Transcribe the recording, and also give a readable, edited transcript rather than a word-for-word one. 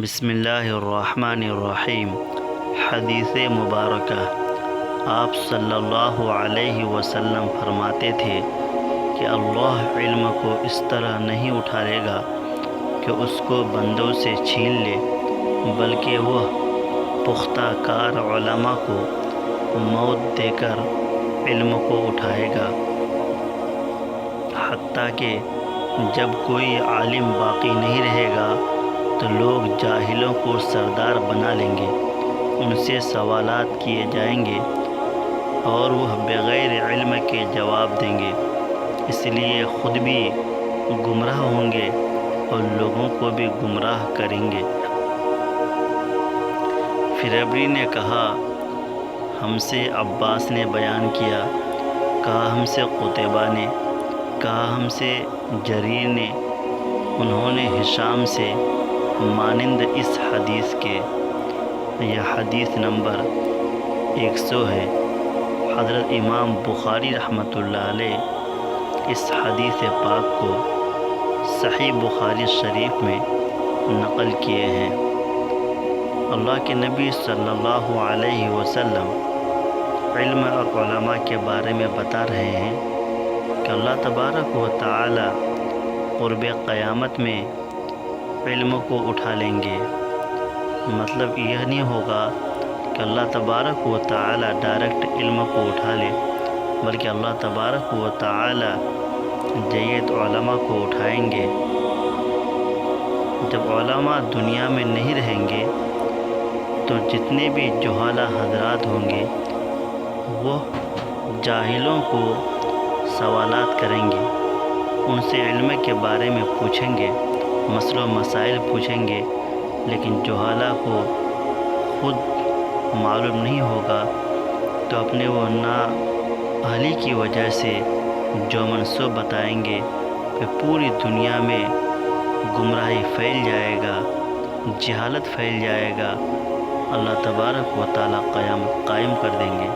بسم اللہ الرحمن الرحیم۔ حدیث مبارکہ۔ آپ صلی اللہ علیہ وسلم فرماتے تھے کہ اللہ علم کو اس طرح نہیں اٹھا لے گا کہ اس کو بندوں سے چھین لے، بلکہ وہ پختہ کار علماء کو موت دے کر علم کو اٹھائے گا، حتیٰ کہ جب کوئی عالم باقی نہیں رہے گا تو لوگ جاہلوں کو سردار بنا لیں گے، ان سے سوالات کیے جائیں گے اور وہ بغیر علم کے جواب دیں گے، اس لیے خود بھی گمراہ ہوں گے اور لوگوں کو بھی گمراہ کریں گے۔ فرعون نے کہا، ہم سے عباس نے بیان کیا، کہا ہم سے قتیبہ نے، کہا ہم سے جریر نے، انہوں نے ہشام سے مانند اس حدیث کے۔ یہ حدیث نمبر 100 ہے۔ حضرت امام بخاری رحمۃ اللہ علیہ اس حدیث پاک کو صحیح بخاری شریف میں نقل کیے ہیں۔ اللہ کے نبی صلی اللہ علیہ وسلم علم اور علماء کے بارے میں بتا رہے ہیں کہ اللہ تبارک و تعالی قرب قیامت میں علم کو اٹھا لیں گے۔ مطلب یہ نہیں ہوگا کہ اللہ تبارک و تعالی ڈائریکٹ علم کو اٹھا لے، بلکہ اللہ تبارک و تعالی جید علماء کو اٹھائیں گے۔ جب علماء دنیا میں نہیں رہیں گے تو جتنے بھی جہالہ حضرات ہوں گے وہ جاہلوں کو سوالات کریں گے، ان سے علم کے بارے میں پوچھیں گے، مسئلہ و مسائل پوچھیں گے، لیکن جہالہ کو خود معلوم نہیں ہوگا تو اپنے وہ نااہلی کی وجہ سے جو منصوب بتائیں گے کہ پوری دنیا میں گمراہی پھیل جائے گا، جہالت پھیل جائے گا، اللہ تبارک و تعالی قیامت قائم کر دیں گے۔